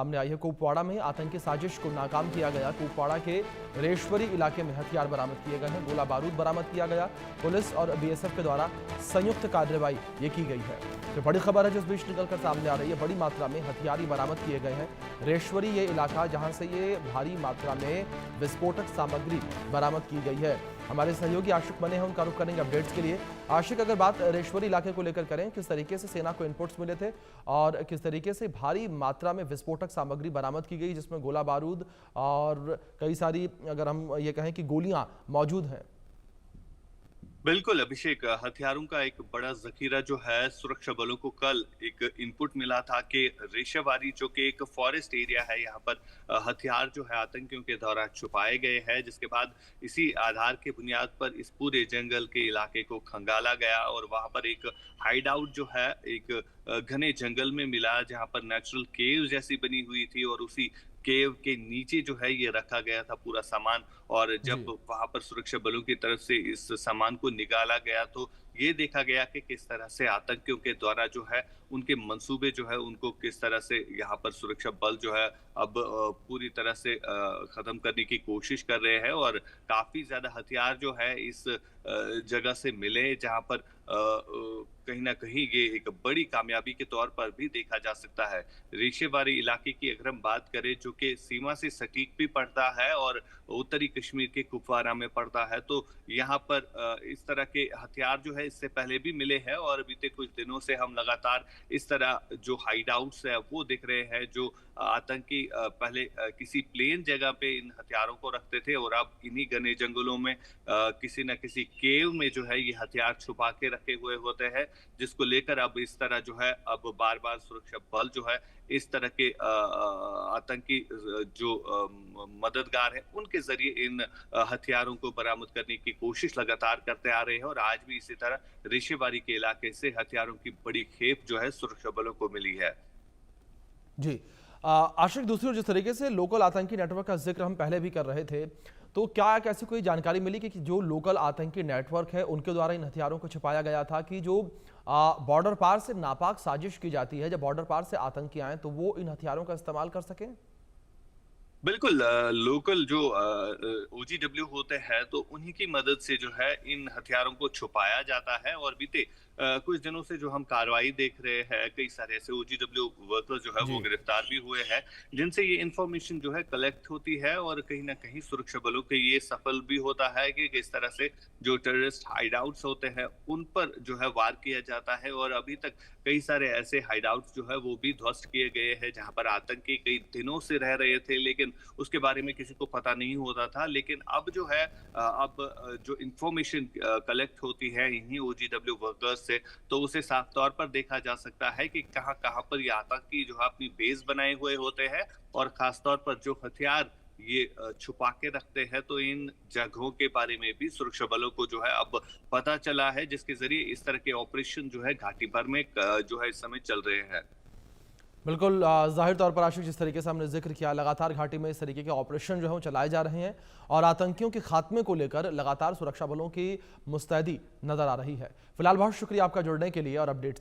सामने आई है। कुपवाड़ा में आतंकी साजिश को नाकाम किया गया। कुपवाड़ा के रेशवरी इलाके में हथियार बरामद किए गए हैं। गोला बारूद बरामद किया गया। पुलिस और बीएसएफ के द्वारा संयुक्त कार्रवाई ये की गई है। तो बड़ी खबर है जो इस बीच निकलकर सामने आ रही है। बड़ी मात्रा में हथियार बरामद किए गए हैं। रेशवरी ये इलाका जहां से ये भारी मात्रा में विस्फोटक सामग्री बरामद की गई है। हमारे सहयोगी आशिक बने हैं, उनका रुख करेंगे अपडेट्स के लिए। आशिक, अगर बात रेशवरी इलाके को लेकर करें, किस तरीके से सेना को इनपुट्स मिले थे और किस तरीके से भारी मात्रा में विस्फोटक सामग्री बरामद की गई जिसमें गोला बारूद और कई सारी, अगर हम ये कहें कि गोलियां मौजूद हैं? बिल्कुल अभिषेक, हथियारों का एक बड़ा जखीरा जो है सुरक्षा बलों को कल एक इनपुट मिला था कि रेशावारी जो कि एक फॉरेस्ट एरिया है, यहाँ पर हथियार जो है आतंकियों के द्वारा छुपाए गए हैं। जिसके बाद इसी आधार के बुनियाद पर इस पूरे जंगल के इलाके को खंगाला गया और वहां पर एक हाइड आउट जो है एक घने जंगल में मिला, जहां पर नेचुरल केव जैसी बनी हुई थी और उसी केव के नीचे जो है ये रखा गया था पूरा सामान। और जब वहां पर सुरक्षा बलों की तरफ से इस सामान को निकाला गया तो ये देखा गया कि किस तरह से आतंकियों के द्वारा जो है उनके मंसूबे जो है उनको किस तरह से यहाँ पर सुरक्षा बल जो है अब पूरी तरह से खत्म करने की कोशिश कर रहे हैं। और काफी ज्यादा हथियार जो है इस जगह से मिले, जहां पर कहीं ना कहीं ये एक बड़ी कामयाबी के तौर पर भी देखा जा सकता है। रेशेवारी इलाके की अगर हम बात करें जो कि सीमा से सटीक भी पड़ता है और उत्तरी कश्मीर के कुपवारा में पड़ता है, तो यहाँ पर इस तरह के हथियार जो है इससे पहले भी मिले हैं और बीते कुछ दिनों से हम लगातार इस तरह जो हाइड आउट्स है वो दिख रहे हैं, जो आतंकी पहले किसी प्लेन जगह पे इन हथियारों को रखते थे और अब इन्हीं घने जंगलों में किसी न किसी केव में जो है ये हथियार छुपा के रखे हुए होते हैं, जिसको लेकर अब इस तरह जो है अब बार बार सुरक्षा बल जो है इस तरह के आतंकी जो मददगार हैं उनके जरिए इन हथियारों को बरामद करने की कोशिश लगातार करते आ रहे हैं। और आज भी इसी तरह रेशेवारी के इलाके से हथियारों की बड़ी खेप जो है सुरक्षा बलों को मिली है। जी आशिक, दूसरी ओर जिस तरीके से लोकल आतंकी नेटवर्क का जिक्र हम पहले भी कर रहे थे, तो क्या एक ऐसी कोई जानकारी मिली कि जो लोकल आतंकी नेटवर्क है उनके द्वारा इन हथियारों को छुपाया गया था कि जो बॉर्डर पार से नापाक साजिश की जाती है, जब बॉर्डर पार से आतंकी आए तो वो इन हथियारों का इस्तेमाल कर सकें? बिल्कुल, लोकल जो ओजीडब्ल्यू होते हैं तो उन्हीं की मदद से जो है इन हथियारों को छुपाया जाता है। और बीते कुछ दिनों से जो हम कार्रवाई देख रहे हैं, कई सारे ऐसे ओजीडब्ल्यू वर्कर जो है वो जी। गिरफ्तार भी हुए हैं, जिनसे ये इंफॉर्मेशन जो है कलेक्ट होती है और कहीं ना कहीं सुरक्षा बलों के ये सफल भी होता है कि किस तरह से जो टेररिस्ट हाइड आउट्स होते हैं उन पर जो है वार किया जाता है। और अभी तक कई सारे ऐसे हाइड आउट्स जो है वो भी ध्वस्त किए गए हैं, जहां पर आतंकी कई दिनों से रह रहे थे लेकिन उसके बारे में किसी को पता नहीं होता था। लेकिन अब जो है अब जो इंफॉर्मेशन कलेक्ट होती है इन्हीं ओजीडब्ल्यू वर्कर्स से, तो उसे साफ तौर पर देखा जा सकता है कि कहां कहां पर ये आतंकी जो है अपनी बेस बनाए हुए होते हैं और खासतौर पर जो हथियार ये छुपा के रखते हैं। तो इन जगहों के बारे में भी सुरक्षा बलों को जो है अब पता चला है, जिसके जरिए इस तरह के ऑपरेशन जो है घाटी भर में जो है इस समय चल रहे हैं। बिल्कुल, जाहिर तौर पर आशिक, जिस तरीके से हमने जिक्र किया, लगातार घाटी में इस तरीके के ऑपरेशन जो है वो चलाए जा रहे हैं और आतंकियों के खात्मे को लेकर लगातार सुरक्षा बलों की मुस्तैदी नजर आ रही है। फिलहाल बहुत शुक्रिया आपका जुड़ने के लिए और अपडेट्स